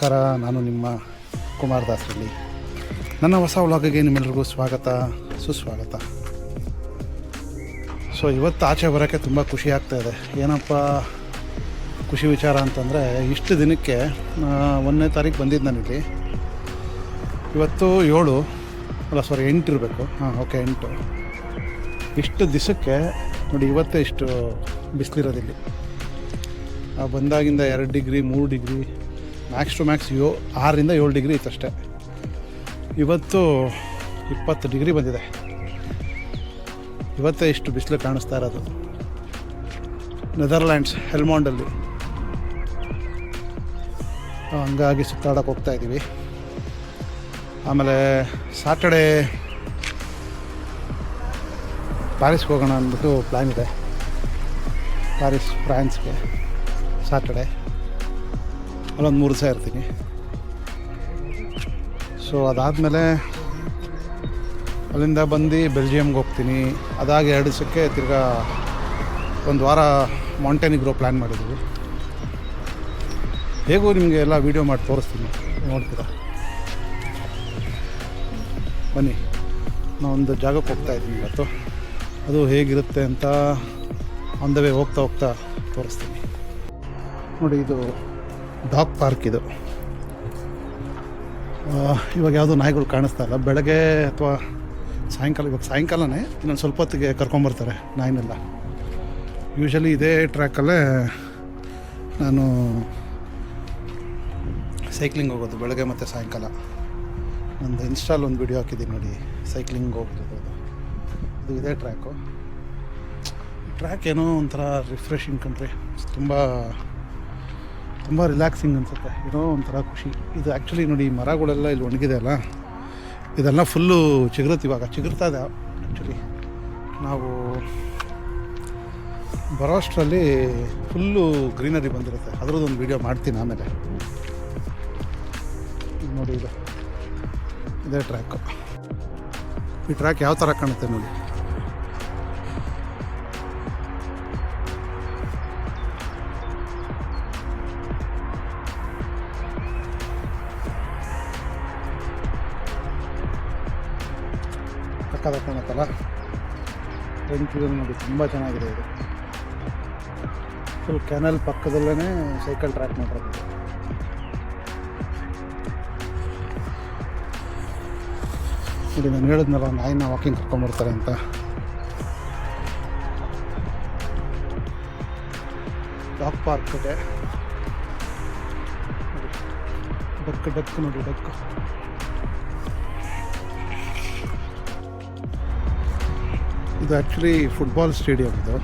ನಮಸ್ಕಾರ. ನಾನು ನಿಮ್ಮ ಕುಮಾರ್ ದಾಸರಳ್ಳಿ. ನನ್ನ ಹೊಸ ವ್ಲಾಗಿಗೆ ನಿಮ್ಮೆಲ್ಲರಿಗೂ ಸ್ವಾಗತ, ಸುಸ್ವಾಗತ. ಸೊ ಇವತ್ತು ಆಚೆ ಬರೋಕ್ಕೆ ತುಂಬ ಖುಷಿ ಆಗ್ತಾಯಿದೆ. ಏನಪ್ಪ ಖುಷಿ ವಿಚಾರ ಅಂತಂದರೆ, ಇಷ್ಟು ದಿನಕ್ಕೆ 1ನೇ ತಾರೀಕು ಬಂದಿದ್ದು ನಾನಿಲ್ಲಿ. ಇವತ್ತು 8 ಇರಬೇಕು. ಓಕೆ 8. ಇಷ್ಟು ದಿವಸಕ್ಕೆ ನೋಡಿ, ಇವತ್ತೇ ಇಷ್ಟು ಬಿಸಿಲಿರೋದಿಲ್ಲಿ. ಬಂದಾಗಿಂದ 2 degree 3 degree max to max 6 ರಿಂದ 7 ಡಿಗ್ರಿ ಇತ್ತಷ್ಟೇ. ಇವತ್ತು 20 ಡಿಗ್ರಿ ಬಂದಿದೆ. ಇವತ್ತೇ ಇಷ್ಟು ಬಿಸಿಲು ಕಾಣಿಸ್ತಾ ಇರೋದು. ನೆದರ್ಲ್ಯಾಂಡ್ಸ್ ಹೆಲ್ಮಾಂಡಲ್ಲಿ. ಹಂಗಾಗಿ ಸುತ್ತಾಡೋಕೆ ಹೋಗ್ತಾ ಇದ್ದೀವಿ. ಆಮೇಲೆ ಸಾಟರ್ಡೇ ಪ್ಯಾರಿಸ್ಗೆ ಹೋಗೋಣ ಅಂದ್ಬಿಟ್ಟು ಪ್ಲ್ಯಾನ್ ಇದೆ. ಫ್ರಾನ್ಸ್ಗೆ ಸಾಟರ್ಡೆ ಅಲ್ಲೊಂದು 3 ದಿವಸ ಇರ್ತೀನಿ. ಸೊ ಅದಾದಮೇಲೆ ಅಲ್ಲಿಂದ ಬಂದು ಬೆಲ್ಜಿಯಮ್ಗೆ ಹೋಗ್ತೀನಿ. ಅದಾಗಿ 2 ದಿವಸಕ್ಕೆ ತಿರ್ಗಾ 1 ವಾರ ಮಾಂಟೆನಿಗ್ರೋ ಪ್ಲ್ಯಾನ್ ಮಾಡಿದ್ವಿ. ಹೇಗೂ ನಿಮಗೆ ಎಲ್ಲ ವೀಡಿಯೋ ಮಾಡಿ ತೋರಿಸ್ತೀನಿ, ನೋಡ್ತೀರಾ. ಬನ್ನಿ, ನಾವೊಂದು ಜಾಗಕ್ಕೆ ಹೋಗ್ತಾ ಇದ್ದೀನಿ ಇವತ್ತು. ಅದು ಹೇಗಿರುತ್ತೆ ಅಂತ ಆನ್ ದ ವೇ ಹೋಗ್ತಾ ತೋರಿಸ್ತೀನಿ. ನೋಡಿ, ಇದು ಡಾಗ್ ಪಾರ್ಕ್. ಇದು ಇವಾಗ ಯಾವುದೋ ನಾಯಿಗಳು ಕಾಣಿಸ್ತಾ ಇಲ್ಲ. ಬೆಳಗ್ಗೆ ಅಥವಾ ಸಾಯಂಕಾಲ, ಇವಾಗ ಸಾಯಂಕಾಲನೇ ಇನ್ನೊಂದು ಸ್ವಲ್ಪ ಹೊತ್ತಿಗೆ ಕರ್ಕೊಂಬರ್ತಾರೆ ನಾಯಿನೆಲ್ಲ. ಯೂಶಲಿ ಇದೇ ಟ್ರ್ಯಾಕಲ್ಲೇ ನಾನು ಸೈಕ್ಲಿಂಗ್ ಹೋಗೋದು, ಬೆಳಗ್ಗೆ ಮತ್ತು ಸಾಯಂಕಾಲ. ಒಂದು ಇನ್ಸ್ಟಾಲ್ ಒಂದು ವಿಡಿಯೋ ಹಾಕಿದ್ದೀನಿ ನೋಡಿ, ಸೈಕ್ಲಿಂಗ್ ಹೋಗ್ತದೆ. ಅದು ಇದೇ ಟ್ರ್ಯಾಕ್ ಏನೋ ಒಂಥರ ರಿಫ್ರೆಶಿಂಗ್ ಕಣ್ರಿ. ತುಂಬ ರಿಲ್ಯಾಕ್ಸಿಂಗ್ ಅನಿಸುತ್ತೆ. ಏನೋ ಒಂಥರ ಖುಷಿ. ಇದು ಆ್ಯಕ್ಚುಲಿ ನೋಡಿ, ಮರಗಳೆಲ್ಲ ಇಲ್ಲಿ ಒಣಗಿದೆ ಅಲ್ಲ, ಇದೆಲ್ಲ ಫುಲ್ಲು ಇವಾಗ ಚಿಗುರ್ತಾ ಇದೆ. ಆ್ಯಕ್ಚುಲಿ ನಾವು ಬರೋ ಅಷ್ಟರಲ್ಲಿ ಫುಲ್ಲು ಗ್ರೀನರಿ ಬಂದಿರುತ್ತೆ. ಅದರದ್ದೊಂದು ವೀಡಿಯೋ ಮಾಡ್ತೀನಿ ಆಮೇಲೆ. ನೋಡಿ, ಇದೇ ಟ್ರ್ಯಾಕು. ಈ ಟ್ರ್ಯಾಕ್ ಯಾವ ಥರ ಕಾಣುತ್ತೆ ನೋಡಿ. ಕಾಣುತ್ತಲ್ಲ, ಫ್ರಂಟ್ ವ್ಯೂ ನೋಡಿ, ತುಂಬ ಚೆನ್ನಾಗಿದೆ. ಇದು ಫುಲ್ ಕೆನಲ್ ಪಕ್ಕದಲ್ಲೇ ಸೈಕಲ್ ಟ್ರ್ಯಾಕ್ ಮಾಡಿರೋದು. ನೋಡಿ, ನಾನು ಹೇಳಿದ್ನಲ್ಲ ನಾಯಿನ ವಾಕಿಂಗ್ ಕರ್ಕೊಂಬರ್ತಾರೆ ಅಂತ. ಡಾಗ್ ಪಾರ್ಕ್ ಇದೆ. ಡಕ್ ನೋಡಿ, ಡಕ್. ಇದು ಆ್ಯಕ್ಚುಲಿ ಫುಟ್ಬಾಲ್ ಸ್ಟೇಡಿಯಂ. ಇದು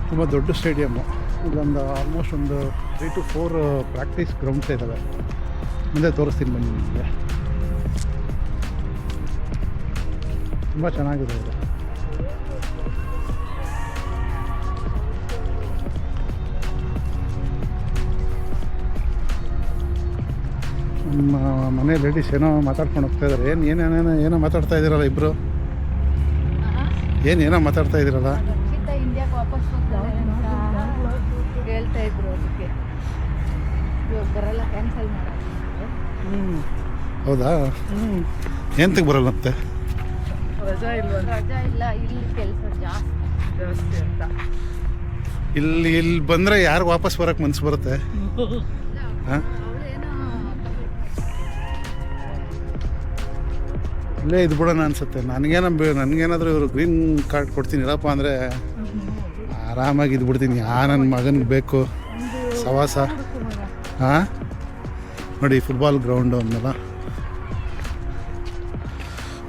ತುಂಬ ದೊಡ್ಡ ಸ್ಟೇಡಿಯಮ್ಮು. ಇಲ್ಲೊಂದು ಆಲ್ಮೋಸ್ಟ್ ಒಂದು 3 to 4 ಪ್ರಾಕ್ಟೀಸ್ ಗ್ರೌಂಡ್ಸ್ ಇದ್ದಾವೆ. ಮುಂದೆ ತೋರಿಸ್ತೀನಿ ಬನ್ನಿ ನಿಮಗೆ. ತುಂಬ ಚೆನ್ನಾಗಿದೆ ಇದು. ನಮ್ಮ ಮನೆ ಲೇಡೀಸ್ ಏನೋ ಮಾತಾಡ್ಕೊಂಡು ಹೋಗ್ತಾ ಇದ್ದಾರೆ. ಏನೋ ಮಾತಾಡ್ತಾ ಇದ್ದೀರಲ್ಲ ಇಬ್ಬರು. ಏನೋ ಮಾತಾಡ್ತಾ ಇದ್ದೀರಲ್ಲ. ಇಂಡಿಯಾಕ್ಕೆ ವಾಪಸ್ ಹೇಳ್ತಾ ಇದ್ರು. ಅದಕ್ಕೆ ಇವಾಗ ಬರಲ್ಲ, ಕ್ಯಾನ್ಸಲ್ ಮಾಡೋದು. ಹೌದಾ? ಎಂತಕ್ಕೆ ಬರಲ್ಲ ಮತ್ತೆ? ರಜಾ ಇಲ್ಲ, ಇಲ್ಲಿ ಕೆಲಸ ಜಾಸ್ತಿ ಅಂತ. ಇಲ್ಲಿ ಬಂದರೆ ಯಾರು ವಾಪಸ್ ಬರೋಕ್ಕೆ ಮನಸ್ಸು ಬರುತ್ತೆ? ಹಾಂ, ಇಲ್ಲೇ ಇದು ಬಿಡೋಣ ಅನಿಸುತ್ತೆ. ನನಗೇನಾದರೂ ಇವರು ಗ್ರೀನ್ ಕಾರ್ಡ್ ಕೊಡ್ತೀನಿ ಇರಪ್ಪ ಅಂದರೆ ಆರಾಮಾಗಿ ಇದು ಬಿಡ್ತೀನಿ. ನನ್ನ ಮಗನಿಗೆ ಬೇಕು ಸವಾಸ. ಹಾಂ, ನೋಡಿ, ಫುಟ್ಬಾಲ್ ಗ್ರೌಂಡು ಅಂದಲ್ಲ,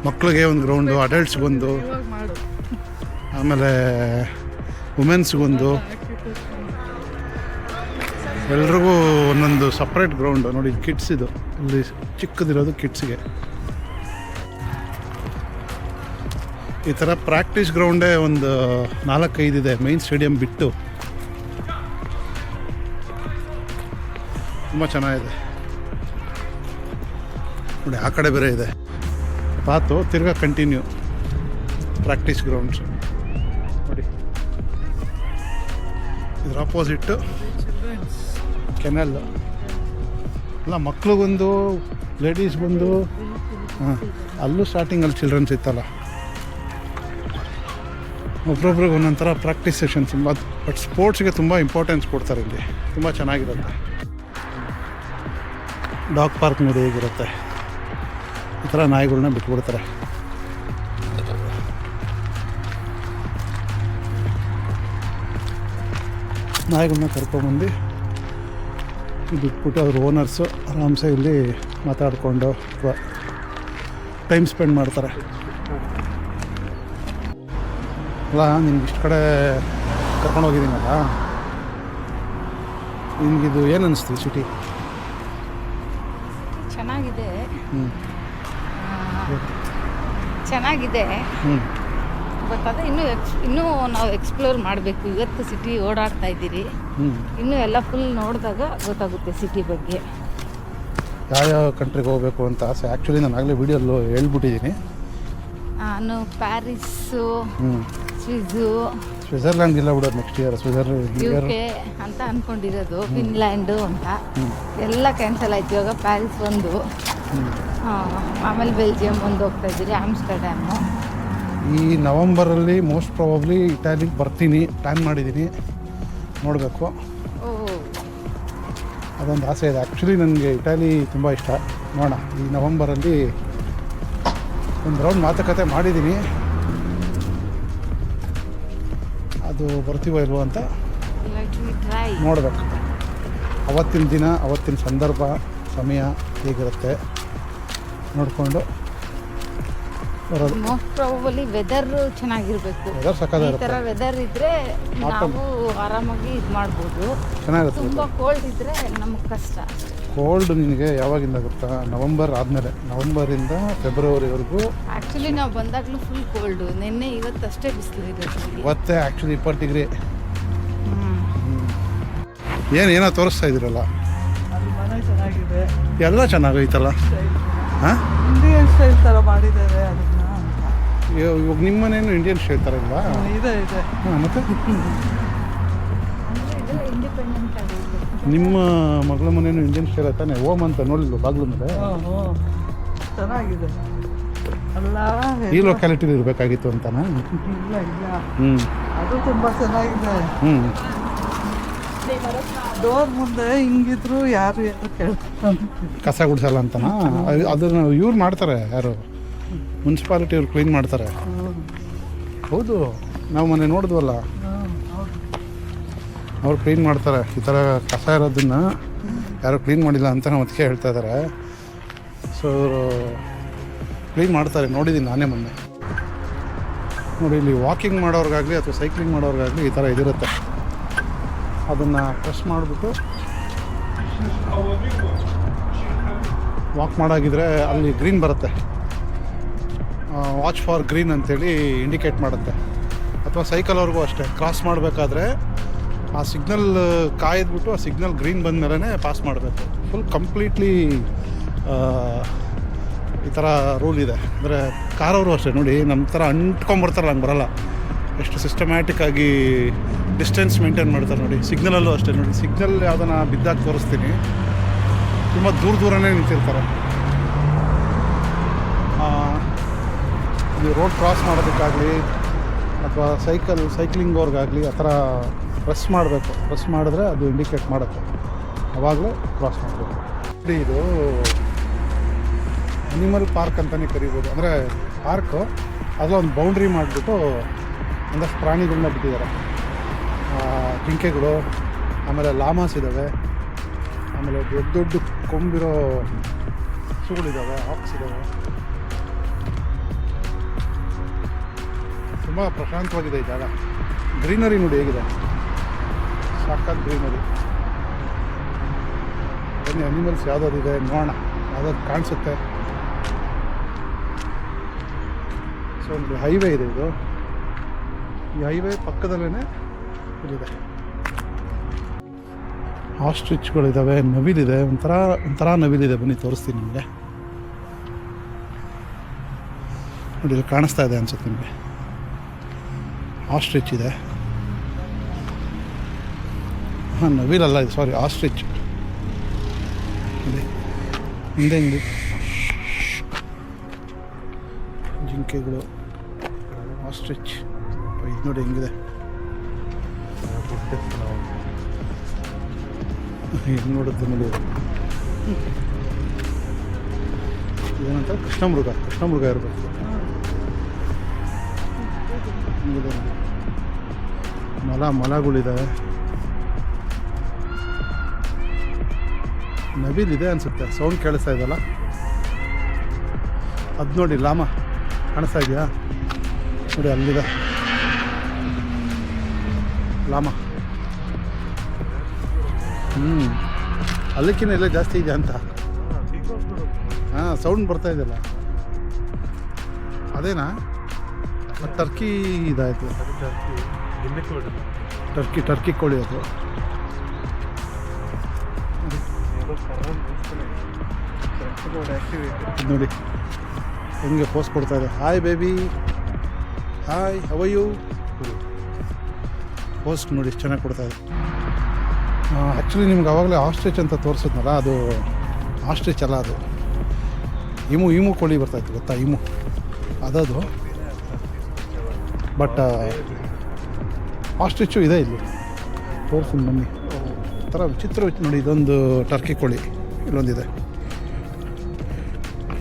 ಮಕ್ಕಳಿಗೆ ಒಂದು ಗ್ರೌಂಡು, ಅಡಲ್ಟ್ಸ್ಗೊಂದು, ಆಮೇಲೆ ವುಮೆನ್ಸ್ಗೊಂದು, ಎಲ್ರಿಗೂ ಒಂದೊಂದು ಸಪ್ರೇಟ್ ಗ್ರೌಂಡು. ನೋಡಿ, ಕಿಡ್ಸ್ ಇದು. ಇಲ್ಲಿ ಚಿಕ್ಕದಿರೋದು ಕಿಡ್ಸ್ಗೆ. ಈ ಥರ ಪ್ರಾಕ್ಟೀಸ್ ಗ್ರೌಂಡೇ ಒಂದು 4-5 ಇದೆ, ಮೈನ್ ಸ್ಟೇಡಿಯಂ ಬಿಟ್ಟು. ತುಂಬ ಚೆನ್ನಾಗಿದೆ ನೋಡಿ. ಆ ಕಡೆ ಬೇರೆ ಇದೆ ಪಾತು, ತಿರ್ಗಾ ಕಂಟಿನ್ಯೂ ಪ್ರಾಕ್ಟೀಸ್ ಗ್ರೌಂಡ್ಸ್ ನೋಡಿ. ಇದರ ಆಪೋಸಿಟ್ಟು ಕೆನಲ್. ಅಲ್ಲ ಮಕ್ಳಿಗೊಂದು ಲೇಡೀಸ್ಗೊಂದು ಹಾಂ ಅಲ್ಲೂ ಸ್ಟಾರ್ಟಿಂಗಲ್ಲಿ ಚಿಲ್ಡ್ರನ್ಸ್ ಇತ್ತಲ್ಲ, ಒಬ್ರೊಬ್ರಿಗೆ ಒಂದೊಂದು ಥರ ಪ್ರಾಕ್ಟೀಸ್ ಸೆಷನ್ಸ್. ಬಟ್ ಸ್ಪೋರ್ಟ್ಸ್ಗೆ ತುಂಬ ಇಂಪಾರ್ಟೆನ್ಸ್ ಕೊಡ್ತಾರೆ ಇಲ್ಲಿ, ತುಂಬ ಚೆನ್ನಾಗಿರುತ್ತೆ. ಡಾಗ್ ಪಾರ್ಕ್ ನೋಡಿ ಹೇಗಿರುತ್ತೆ, ಈ ಥರ ನಾಯಿಗಳನ್ನ ಬಿಟ್ಬಿಡ್ತಾರೆ. ನಾಯಿಗಳನ್ನ ಕರ್ಕೊಂಬಂದು ಬಿಟ್ಬಿಟ್ಟು ಅದ್ರ ಓನರ್ಸು ಆರಾಮ್ಸೆ ಇಲ್ಲಿ ಮಾತಾಡಿಕೊಂಡು ಅಥವಾ ಟೈಮ್ ಸ್ಪೆಂಡ್ ಮಾಡ್ತಾರೆ. ಅಲ್ಲ ನಿಮ್ಗೆ ಇಷ್ಟು ಕಡೆ ಕರ್ಕೊಂಡೋಗಿದ್ದೀನಲ್ಲ, ನಿಮಗಿದು ಏನು ಅನ್ನಿಸ್ತು ಸಿಟಿ? ಚೆನ್ನಾಗಿದೆ, ಹ್ಞೂ ಚೆನ್ನಾಗಿದೆ. ಹ್ಞೂ ಬಟ್ ಅದೇ ಇನ್ನೂ ನಾವು ಎಕ್ಸ್ಪ್ಲೋರ್ ಮಾಡಬೇಕು. ಇವತ್ತು ಸಿಟಿ ಓಡಾಡ್ತಾ ಇದ್ದೀರಿ, ಹ್ಞೂ ಇನ್ನೂ ಎಲ್ಲ ಫುಲ್ ನೋಡಿದಾಗ ಗೊತ್ತಾಗುತ್ತೆ ಸಿಟಿ ಬಗ್ಗೆ. ಯಾವ್ಯಾವ ಕಂಟ್ರಿಗೆ ಹೋಗಬೇಕು ಅಂತ ಆಸೆ. ಆ್ಯಕ್ಚುಲಿ ನಾನು ಆಗಲೇ ವೀಡಿಯೋಲ್ಲೂ ಹೇಳ್ಬಿಟ್ಟಿದ್ದೀನಿ. ನಾನು ಪ್ಯಾರಿಸ್ಸು, ಹ್ಞೂ ಸ್ವಿಟ್ಜರ್ಲ್ಯಾಂಡ್ಗೆಲ್ಲ ಬಿಡೋದು ನೆಕ್ಸ್ಟ್ ಇಯರ್. UK ಅಂತ ಅಂದ್ಕೊಂಡಿರೋದು, ಫಿನ್ಲ್ಯಾಂಡು ಅಂತ ಎಲ್ಲ ಕ್ಯಾನ್ಸಲ್ ಆಯ್ತು. ಇವಾಗ ಪ್ಯಾರಿಸ್ ಒಂದು, ಆಮೇಲೆ ಬೆಲ್ಜಿಯಂ ಒಂದು ಹೋಗ್ತಾ ಇದ್ದೀರಿ, ಆಮ್ಸ್ಟರ್ಡ್ಯಾಮು. ಈ ನವಂಬರಲ್ಲಿ ಮೋಸ್ಟ್ ಪ್ರಾಬಬ್ಲಿ ಇಟಾಲಿಗೆ ಬರ್ತೀನಿ, ಪ್ಲ್ಯಾನ್ ಮಾಡಿದ್ದೀನಿ, ನೋಡಬೇಕು. ಅದೊಂದು ಆಸೆ ಇದೆ. ಆ್ಯಕ್ಚುಲಿ ನನಗೆ ಇಟಾಲಿ ತುಂಬ ಇಷ್ಟ. ನೋಡೋಣ, ಈ ನವಂಬರಲ್ಲಿ ಒಂದು ರೌಂಡ್ ಮಾತುಕತೆ ಮಾಡಿದ್ದೀನಿ, ಅದು ಬರ್ತೀವೋ ಇಲ್ವೋ ಅಂತ ನೋಡಬೇಕು. ಅವತ್ತಿನ ದಿನ, ಅವತ್ತಿನ ಸಂದರ್ಭ, ಸಮಯ ಹೇಗಿರುತ್ತೆ ನೋಡಿಕೊಂಡು ಬರೋದು. ಮೋಸ್ಟ್ ಪ್ರಾಬಬಲಿ ವೆದರ್ ಚೆನ್ನಾಗಿರಬೇಕು. ವೆದರ್ ಸಕ್ಕತ್ತಾಗಿರುತ್ತೆ. ಈ ಥರ ವೆದರ್ ಇದ್ದರೆ ನಾವು ಆರಾಮಾಗಿ ಇದು ಮಾಡ್ಬೋದು. ಚೆನ್ನಾಗಿರುತ್ತೆ. ತುಂಬ ಕೋಲ್ಡ್ ಇದ್ದರೆ ನಮಗೆ ಕಷ್ಟ. ಕೋಲ್ಡ್ ನಿನಗೆ ಯಾವಾಗಿಂದ ಗೊತ್ತಾ? ನವಂಬರ್ ಆದಮೇಲೆ, ನವಂಬರಿಂದ ಫೆಬ್ರವರಿವರೆಗೂ. ಆ್ಯಕ್ಚುಲಿ ನಾವು ಬಂದಾಗಲೂ ಫುಲ್ ಕೋಲ್ಡು. ನಿನ್ನೆ ಇವತ್ತಷ್ಟೇ ಬಿಸಿಲು ಇರುತ್ತೆ. ಇವತ್ತೇ ಆ್ಯಕ್ಚುಲಿ 20 ಡಿಗ್ರಿ. ಏನೋ ತೋರಿಸ್ತಾ ಇದ್ದೀರಲ್ಲ, ಮನೆ ಚೆನ್ನಾಗಿದೆ, ಎಲ್ಲ ಚೆನ್ನಾಗೈತಲ್ಲ. ಹಾಂ, ಇಂಡಿಯನ್ ಸ್ಟೈಲ್ ಥರ ಮಾಡಿದ್ದಾರೆ ಅದನ್ನ. ಇವಾಗ ನಿಮ್ಮ ಮನೇನು ಇಂಡಿಯನ್ ಸ್ಟೈಲ್ ಥರ ಇಲ್ವಾ? ಇದೆ ಹಾಂ, ಮತ್ತು ಇದೆಲ್ಲ ಇಂಡಿಪೆಂಡೆಂಟ್ ಆಗಿದೆ. ನಿಮ್ಮ ಮಗಳ ಮನೇನು ಇಂಡಿಯನ್ ಸ್ಟೈಲ್ ತಾನೆ? ಓಮ್ ಅಂತ ನೋಡಿಲ್ವ ಬಾಗ್ಲು ಮೇಲೆ? ಚೆನ್ನಾಗಿದೆ ಅಲ್ಲ. ಈ ಲೊಕ್ಯಾಲಿಟಿಲಿ ಇರಬೇಕಾಗಿತ್ತು ಅಂತಾನ? ಇಲ್ಲ ಹ್ಞೂ, ಅದು ತುಂಬ ಚೆನ್ನಾಗಿದೆ. ಹ್ಞೂ. ಡೋರ್ ಮುಂದೆ ಹಿಂಗಿದ್ರು ಯಾರು ಏನು ಕೇಳ್ತಾರೆ, ಕಸ ಗುಡಿಸಲ್ಲ ಅಂತನಾ? ಅದನ್ನು ಇವ್ರು ಮಾಡ್ತಾರೆ, ಯಾರು ಮುನ್ಸಿಪಾಲಿಟಿ ಇವ್ರು ಕ್ಲೀನ್ ಮಾಡ್ತಾರೆ. ಹೌದು, ನಾವು ಮೊನ್ನೆ ನೋಡಿದ್ವಲ್ಲ, ಅವ್ರು ಕ್ಲೀನ್ ಮಾಡ್ತಾರೆ. ಈ ಥರ ಕಸ ಇರೋದನ್ನು ಯಾರು ಕ್ಲೀನ್ ಮಾಡಿಲ್ಲ ಅಂತ ನಾವು ಅದಕ್ಕೆ ಹೇಳ್ತಾ ಇದ್ದಾರೆ. ಸೊ ಇವರು ಕ್ಲೀನ್ ಮಾಡ್ತಾರೆ, ನೋಡಿದ್ದೀನಿ ನಾನೇ ಮೊನ್ನೆ. ನೋಡಿ, ಇಲ್ಲಿ ವಾಕಿಂಗ್ ಮಾಡೋರ್ಗಾಗಲಿ ಅಥವಾ ಸೈಕ್ಲಿಂಗ್ ಮಾಡೋರ್ಗಾಗಲಿ ಈ ಥರ ಇದಿರುತ್ತೆ. ಅದನ್ನು ಪ್ರೆಸ್ ಮಾಡಿಬಿಟ್ಟು ವಾಕ್ ಮಾಡಾಗಿದ್ರೆ ಅಲ್ಲಿ ಗ್ರೀನ್ ಬರುತ್ತೆ, ವಾಚ್ ಫಾರ್ ಗ್ರೀನ್ ಅಂತೇಳಿ ಇಂಡಿಕೇಟ್ ಮಾಡುತ್ತೆ. ಅಥವಾ ಸೈಕಲ್ವರೆಗೂ ಅಷ್ಟೇ, ಕ್ರಾಸ್ ಮಾಡಬೇಕಾದ್ರೆ ಆ ಸಿಗ್ನಲ್ ಕಾಯ್ದುಬಿಟ್ಟು ಆ ಸಿಗ್ನಲ್ ಗ್ರೀನ್ ಬಂದ ಮೇಲೇ ಪಾಸ್ ಮಾಡಬೇಕು. ಫುಲ್ ಕಂಪ್ಲೀಟ್ಲಿ ಈ ಥರ ರೂಲ್ ಇದೆ. ಅಂದರೆ ಕಾರವರು ಅಷ್ಟೇ ನೋಡಿ, ನಮ್ಮ ಥರ ಅಂಟ್ಕೊಂಬರ್ತಾರಲ್ಲ, ಹಂಗೆ ಬರೋಲ್ಲ. ಎಷ್ಟು ಸಿಸ್ಟಮ್ಯಾಟಿಕ್ಕಾಗಿ ಡಿಸ್ಟೆನ್ಸ್ ಮೇಂಟೈನ್ ಮಾಡ್ತಾರೆ ನೋಡಿ. ಸಿಗ್ನಲಲ್ಲೂ ಅಷ್ಟೇ ನೋಡಿ, ಸಿಗ್ನಲ್ ಯಾವುದನ್ನ ಬಿದ್ದಾಗ ತೋರಿಸ್ತೀನಿ, ತುಂಬ ದೂರನೇ ನಿಂತಿರ್ತಾರೆ. ನೀವು ರೋಡ್ ಕ್ರಾಸ್ ಮಾಡೋದಕ್ಕಾಗಲಿ ಅಥವಾ ಸೈಕ್ಲಿಂಗ್ ಅವ್ರಿಗಾಗಲಿ ಆ ಥರ ಪ್ರೆಸ್ ಮಾಡಬೇಕು. ಪ್ರೆಸ್ ಮಾಡಿದ್ರೆ ಅದು ಇಂಡಿಕೇಟ್ ಮಾಡುತ್ತೆ, ಆವಾಗಲೇ ಕ್ರಾಸ್ ಮಾಡಬೇಕು. ಇದು ಅನಿಮಲ್ ಪಾರ್ಕ್ ಅಂತಲೇ ಕರಿಬೋದು. ಅಂದರೆ ಪಾರ್ಕು ಅದೊಂದು ಬೌಂಡ್ರಿ ಮಾಡಿಬಿಟ್ಟು ಒಂದಷ್ಟು ಪ್ರಾಣಿಗಳನ್ನ ಬಿಟ್ಟಿದ್ದಾರೆ. ಜಿಂಕೆಗಳು, ಆಮೇಲೆ ಲಾಮಾಸ್ ಇದ್ದಾವೆ, ಆಮೇಲೆ ದೊಡ್ಡ ದೊಡ್ಡ ಕೊಂಬಿರೋ ಹಸುಗಳಿದ್ದಾವೆ, ಹಾಕ್ಸ್ ಇದ್ದಾವೆ. ತುಂಬ ಪ್ರಶಾಂತವಾಗಿದೆ ಈ ಜಾಗ. ಗ್ರೀನರಿ ನೋಡಿ ಹೇಗಿದೆ, ಸಾಕಾದ ಗ್ರೀನರಿ. ಬನ್ನಿ, ಅನಿಮಲ್ಸ್ ಯಾವುದಾದಿದೆ ನೋಡೋಣ, ಯಾವುದಾದ್ರು ಕಾಣಿಸುತ್ತೆ. ಸೊ ಒಂದು ಹೈವೇ ಇದೆ ಇದು. ಈ ಹೈವೇ ಪಕ್ಕದಲ್ಲೇ ಇಲ್ಲಿದೆ. ಆಸ್ಟ್ರಿಚ್ಗಳಿದ್ದಾವೆ, ನವಿಲಿದೆ, ಒಂಥರ ನವಿಲಿದೆ. ಬನ್ನಿ ತೋರಿಸ್ತೀನಿ ನಿಮಗೆ. ನೋಡಿ, ಇಲ್ಲಿ ಕಾಣಿಸ್ತಾ ಇದೆ ಅನ್ಸುತ್ತೆ ನಿಮಗೆ. ಆಸ್ಟ್ರಿಚ್ ಇದೆ. ಹಾಂ, ನವಿಲಲ್ಲ ಇದು, ಸಾರಿ, ಆಸ್ಟ್ರಿಚ್. ನೋಡಿ, ಹಿಂದೆ ಹಿಂದೆ ಜಿಂಕೆಗಳು, ಆಸ್ಟ್ರಿಚ್. ಇದು ನೋಡಿ ಹೆಂಗಿದೆ, ಹೆಂಗೆ ನೋಡುತ್ತೆ ನೋಡಿ. ಇದೇನಂತ ಕೃಷ್ಣ ಮೃಗ ಇರಬೇಕು. ಮಲಗಳಿದ್ದಾವೆ. ನವಿಲ್ ಇದೆ ಅನಿಸುತ್ತೆ, ಸೌಂಡ್ ಕೇಳಿಸ್ತಾ ಇದೆಯಲ್ಲ. ಅದು ನೋಡಿ ಲಾಮ ಕಾಣಿಸ್ತಾ ಇದೆಯಾ ನೋಡಿ, ಅಲ್ಲಿದೆ ಲಾಮ. ಅಲ್ಲಕ್ಕಿಂತ ಎಲ್ಲ ಜಾಸ್ತಿ ಇದೆ ಅಂತ. ಹಾಂ, ಸೌಂಡ್ ಬರ್ತಾ ಇದೆಯಲ್ಲ, ಅದೇನಾ? ಟರ್ಕಿ ಇದಾಯಿತು, ಟರ್ಕಿ ಕೋಳಿ ಅದು. ನೋಡಿ ಹೆಂಗೆ ಪೋಸ್ ಕೊಡ್ತಾ ಇದೆ. Hi baby, hi, how are you? Pose ನೋಡಿ ಎಷ್ಟು ಚೆನ್ನಾಗಿ ಕೊಡ್ತಾ ಇದೆ. ಆ್ಯಕ್ಚುಲಿ ನಿಮ್ಗೆ ಆವಾಗಲೇ ಆಸ್ಟ್ರಿಚ್ ಅಂತ ತೋರಿಸಿದ್ನಲ್ಲ, ಅದು ಆಸ್ಟ್ರಿಚ್ ಅಲ್ಲ, ಅದು ಇಮು ಕೋಳಿ ಬರ್ತಾಯಿತ್ತು ಗೊತ್ತಾ, ಇಮು ಅದದು. ಬಟ್ ಆಸ್ಟ್ರಿಚ್ಚು ಇದೆ ಇಲ್ಲಿ, ತೋರಿಸ್ತೀನಿ ಬನ್ನಿ. ಥರ ವಿಚಿತ್ರ ನೋಡಿ. ಇದೊಂದು ಟರ್ಕಿ ಕೋಳಿ ಇಲ್ಲೊಂದಿದೆ,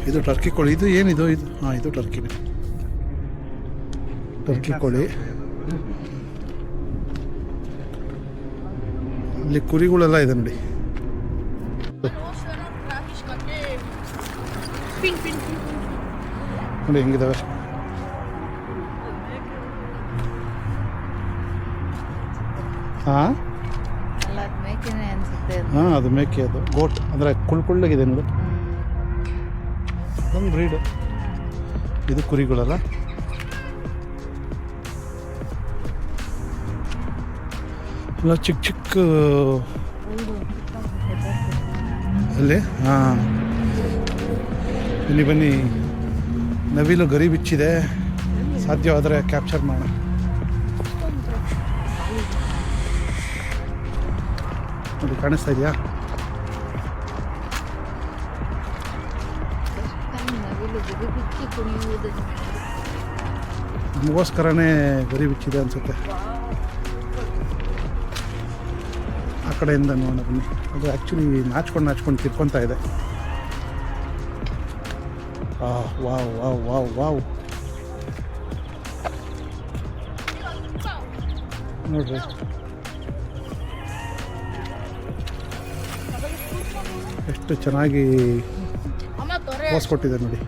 ಇದು ಟರ್ಕಿ ಕೋಳಿ. ಇದು ಏನಿದು? ಇದು ಹಾಂ, ಇದು ಟರ್ಕಿನೇ, ಟರ್ಕಿ ಕೋಳಿ. ಅಲ್ಲಿ ಕುರಿಗಳೆಲ್ಲ ಇದೆ ನೋಡಿ. ನೋಡಿ ಹೆಂಗಿದಾವೆ. ಹಾಂ ಹಾಂ, ಅದು ಮೇಕೆ, ಅದು ಗೋಟ್ ಅಂದರೆ ಕುಳ್ಳಗಿದೆ ನೋಡಿ. ಅದೊಂದು ಬ್ರೀಡ್. ಇದು ಕುರಿಗಳಲ್ಲ. ಎಲ್ಲ ಚಿಕ್ಕ ಅಲ್ಲಿ. ಹಾಂ, ಬನ್ನಿ. ನವಿಲು ಗರಿ ಬಿಚ್ಚಿದೆ, ಸಾಧ್ಯವಾದರೆ ಕ್ಯಾಪ್ಚರ್ ಮಾಡೋಣ. ಅದು ಕಾಣಿಸ್ತಾ ಇದೆಯಾ? ನಮಗೋಸ್ಕರನೇ ಗರಿ ಬಿಚ್ಚಿದೆ ಅನಿಸುತ್ತೆ. ಆ ಕಡೆಯಿಂದ ನೋಡೋಣ ಬನ್ನಿ. ಅದು ಆ್ಯಕ್ಚುಲಿ ನಾಚ್ಕೊಂಡು ತಿರ್ಕೊತಾ ಇದೆ. ವಾವ್ ವಾವ್ ವಾವ್ ವಾವ್, ನೋಡ್ರಿ ಎಷ್ಟು ಚೆನ್ನಾಗಿ ಪೋಸ್ ಕೊಟ್ಟಿದೆ ನೋಡಿ.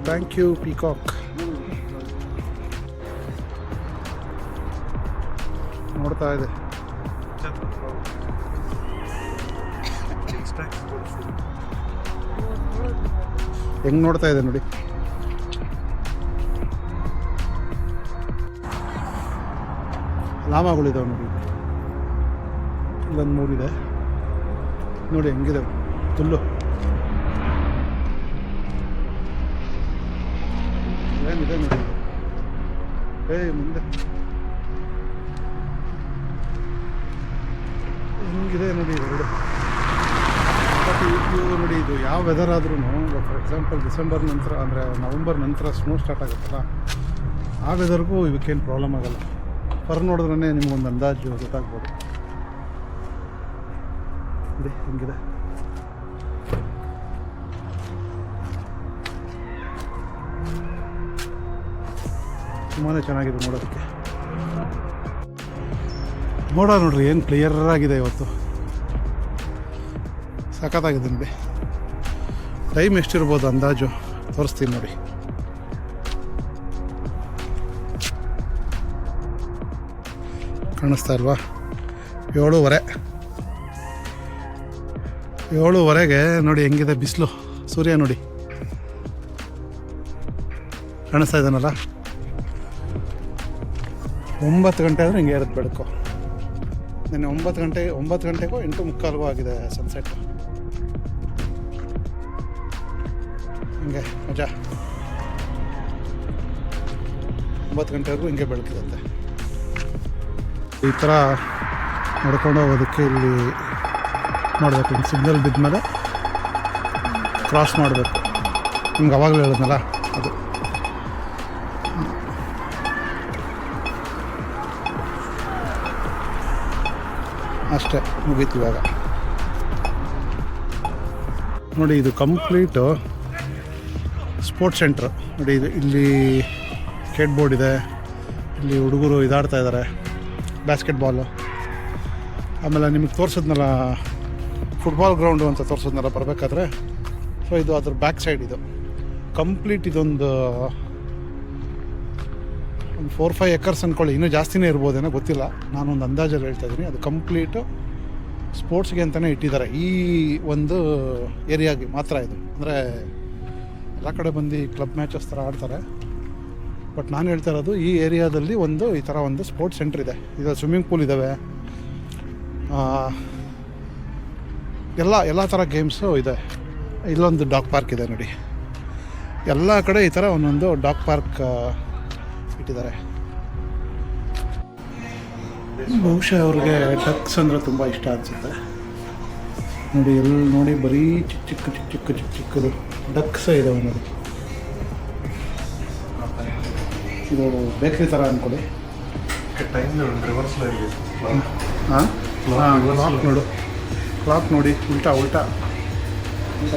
Thank you peacock. ನೋಡ್ತಾ ಇದೆ. ಹೆಂಗೆ ನೋಡ್ತಾ ಇದೆ ನೋಡಿ. ಲಾಮಗಳಿದಾವೆ ನೋಡಿ, ಇಲ್ಲೊಂದು 3 ಇದೆ ನೋಡಿ, ಹೆಂಗಿದೆ ಫುಲ್ಲು. ಏನಿದೆ ನೋಡಿ, ಮುಂದೆ ಹೆಂಗಿದೆ ನೋಡಿ ಎರಡು. ಬಟ್ ಇದು ನೋಡಿ, ಇದು ಯಾವ ವೆದರ್ ಆದ್ರೂ, ಫಾರ್ ಎಕ್ಸಾಂಪಲ್ ಡಿಸೆಂಬರ್ ನಂತರ ಅಂದರೆ ನವಂಬರ್ ನಂತರ ಸ್ನೋ ಸ್ಟಾರ್ಟ್ ಆಗುತ್ತಲ್ಲ, ಆ ವೆದರ್ಗೂ ಇವಕ್ಕೇನು ಪ್ರಾಬ್ಲಮ್ ಆಗೋಲ್ಲ. ಫರ್ ನೋಡಿದ್ರೇ ನಿಮ್ಗೊಂದು ಅಂದಾಜು ಗೊತ್ತಾಗ್ಬೋದು. ನೋಡಿ ಹೆಂಗಿದೆ. ತುಂಬಾ ಚೆನ್ನಾಗಿದೆ ನೋಡೋದಕ್ಕೆ. ಮೋಡ ನೋಡ್ರಿ ಏನು ಕ್ಲಿಯರ್ ಆಗಿದೆ ಇವತ್ತು, ಸಖತ್ತಾಗಿದೆ ನೋಡಿ. ಟೈಮ್ ಎಷ್ಟಿರ್ಬೋದು ಅಂದಾಜು ತೋರಿಸ್ತೀನಿ ನೋಡಿ. ಕಾಣಿಸ್ತಾ ಇಲ್ವಾ? 7:30 ನೋಡಿ ಹೆಂಗಿದೆ ಬಿಸಿಲು. ಸೂರ್ಯ ನೋಡಿ ಕಾಣಿಸ್ತಾ ಇದ್ದಾನಲ್ಲ. 9 ಗಂಟೆ ಆದರೆ ಹಿಂಗೆ ಇರುತ್ತೆ ಬೆಳಕು. ನೆನ್ನೆ 9 ಗಂಟೆಗೂ 8:45 ಆಗಿದೆ ಸನ್ಸೆಟ್. ಹಿಂಗೆ ಮಜಾ. 9 ಗಂಟೆವರೆಗೂ ಹಿಂಗೆ ಬೆಳಕಿರುತ್ತೆ. ಈ ಥರ ನಡ್ಕೊಂಡು ಹೋಗೋದಕ್ಕೆ ಇಲ್ಲಿ ಮಾಡಬೇಕು. ಹಿಂಗೆ ಸಿಗ್ನಲ್ ಬಿದ್ದ ಕ್ರಾಸ್ ಮಾಡಬೇಕು. ನಿಮ್ಗೆ ಅವಾಗಲೇ ಹೇಳಿದ್ನಲ್ಲ ಅದು. ಅಷ್ಟೇ, ಮುಗೀತು ಇವಾಗ. ನೋಡಿ ಇದು ಕಂಪ್ಲೀಟು ಸ್ಪೋರ್ಟ್ಸ್ ಸೆಂಟ್ರ್. ನೋಡಿ ಇದು ಇಲ್ಲಿ ಸ್ಕೇಟ್ ಬೋರ್ಡ್ ಇದೆ, ಇಲ್ಲಿ ಹುಡುಗರು ಇದಾಡ್ತಾ ಇದ್ದಾರೆ ಬ್ಯಾಸ್ಕೆಟ್ಬಾಲು. ಆಮೇಲೆ ನಿಮಗೆ ತೋರಿಸಿದ್ನಲ್ಲ ಫುಟ್ಬಾಲ್ ಗ್ರೌಂಡು ಅಂತ ತೋರಿಸಿದ್ನಲ್ಲ ಬರಬೇಕಾದ್ರೆ. ಸೊ ಇದು ಅದ್ರ ಬ್ಯಾಕ್ ಸೈಡ್. ಇದು ಕಂಪ್ಲೀಟ್ ಇದೊಂದು 4-5 ಎಕರ್ಸ್ ಅಂದ್ಕೊಳ್ಳಿ, ಇನ್ನೂ ಜಾಸ್ತಿನೇ ಇರ್ಬೋದೇನೋ ಗೊತ್ತಿಲ್ಲ, ನಾನೊಂದು ಅಂದಾಜಲ್ಲಿ ಹೇಳ್ತಾ ಇದ್ದೀನಿ. ಅದು ಕಂಪ್ಲೀಟು ಸ್ಪೋರ್ಟ್ಸ್ಗೆ ಅಂತಲೇ ಇಟ್ಟಿದ್ದಾರೆ. ಈ ಒಂದು ಏರಿಯಾಗೆ ಮಾತ್ರ ಇದು. ಅಂದರೆ ಎಲ್ಲ ಕಡೆ ಬಂದು ಕ್ಲಬ್ ಮ್ಯಾಚಸ್ ಥರ ಆಡ್ತಾರೆ. ಬಟ್ ನಾನು ಹೇಳ್ತಾ ಇರೋದು ಈ ಏರಿಯಾದಲ್ಲಿ ಈ ಥರ ಒಂದು ಸ್ಪೋರ್ಟ್ಸ್ ಸೆಂಟ್ರ್ ಇದೆ. ಇದು ಸ್ವಿಮ್ಮಿಂಗ್ ಪೂಲ್ ಇದ್ದಾವೆ, ಎಲ್ಲ ಥರ ಗೇಮ್ಸು ಇದೆ. ಇಲ್ಲೊಂದು ಡಾಗ್ ಪಾರ್ಕ್ ಇದೆ ನೋಡಿ. ಎಲ್ಲ ಕಡೆ ಈ ಥರ ಒಂದೊಂದು ಡಾಗ್ ಪಾರ್ಕ್ ಇಟ್ಟಿದ್ದಾರೆ. ಬಹುಶಃ ಅವ್ರಿಗೆ ಡಕ್ಸ್ ಅಂದರೆ ತುಂಬ ಇಷ್ಟ ಅನಿಸುತ್ತೆ. ನೋಡಿ ಎಲ್ಲಿ ನೋಡಿ ಬರೀ ಚಿಕ್ಕದು ಡಕ್ಸೇ ಇದಾವೆ ನೋಡಿ. ಇದು ಬೇಕ್ರಿ ಥರ ಅಂದ್ಕೊಳ್ಳಿ. ಹಾಂ ಕ್ಲಾಕ್ ನೋಡು, ಕ್ಲಾಕ್ ನೋಡಿ ಉಲ್ಟಾ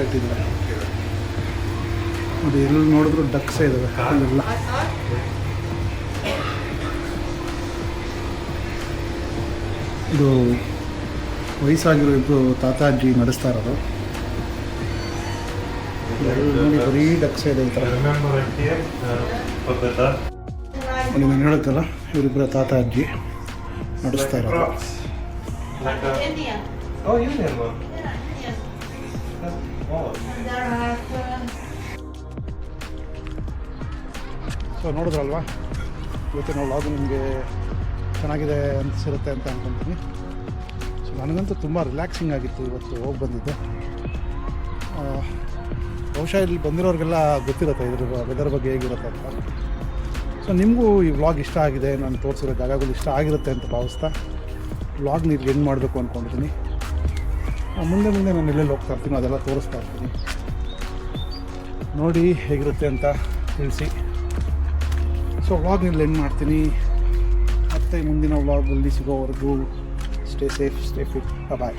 ಇಟ್ಟಿದ್ದಾರೆ. ನೋಡಿ ಎಲ್ಲಿ ನೋಡಿದ್ರು ಡಕ್ಸೇ ಇದ್ದಾವೆ ಅಲ್ಲೆಲ್ಲ. ಇದು ವಯಸ್ಸಾಗಿರೋ ಇಬ್ಬರು ತಾತ ಅಜ್ಜಿ ನಡೆಸ್ತಾ ಇರೋದು. ನೋಡಿ ಬರೀ ಡಕ್ಸೇ ಇದೆ ಈ ಥರ. ನೋಡಿ ನಾನು ಹೇಳುತ್ತಲ್ಲ, ಇವರಿಬ್ಬರ ತಾತ ಅಜ್ಜಿ ನಡೆಸ್ತಾ ಇರೋದು. ಸೊ ನೋಡಿದ್ರಲ್ವಾ, ಇವತ್ತಿನ ವ್ಲಾಗ್ ನಿಮಗೆ ಚೆನ್ನಾಗಿದೆ ಅನಿಸಿರುತ್ತೆ ಅಂತ ಅಂದ್ಕೊತೀನಿ. ಸೊ ನನಗಂತೂ ತುಂಬ ರಿಲ್ಯಾಕ್ಸಿಂಗ್ ಆಗಿತ್ತು ಇವತ್ತು ಹೋಗಿ ಬಂದಿದ್ದೆ. ಬಹುಶಃ ಇಲ್ಲಿ ಬಂದಿರೋರಿಗೆಲ್ಲ ಗೊತ್ತಿರುತ್ತೆ ಇದ್ರ ವೆದರ್ ಬಗ್ಗೆ ಹೇಗಿರುತ್ತೆ ಅಂತ. ಸೊ ನಿಮಗೂ ಈ ವ್ಲಾಗ್ ಇಷ್ಟ ಆಗಿದೆ, ನಾನು ತೋರಿಸಿರೋ ಜಾಗಗಳು ಇಷ್ಟ ಆಗಿರುತ್ತೆ ಅಂತ ಭಾವಿಸ್ತಾ ವ್ಲಾಗ್ನ ಇಲ್ಲಿ ಎಂಡ್ ಮಾಡಬೇಕು ಅಂದ್ಕೊಂಡಿದ್ದೀನಿ. ಮುಂದೆ ನಾನು ಎಲ್ಲೆಲ್ಲಿ ಹೋಗ್ತಾ ಇರ್ತೀನಿ ಅದೆಲ್ಲ ತೋರಿಸ್ತಾ ಇರ್ತೀನಿ. ನೋಡಿ ಹೇಗಿರುತ್ತೆ ಅಂತ ತಿಳಿಸಿ. ಸೊ ವ್ಲಾಗ್ನ ಇಲ್ಲಿ ಎಂಡ್ ಮಾಡ್ತೀನಿ. ಮತ್ತು ಮುಂದಿನ ವ್ಲಾಗಲ್ಲಿ ಸಿಗೋವರೆಗೂ ಸ್ಟೇ ಸೇಫ್, ಸ್ಟೇ ಫಿಟ್. ಬಾಯ್.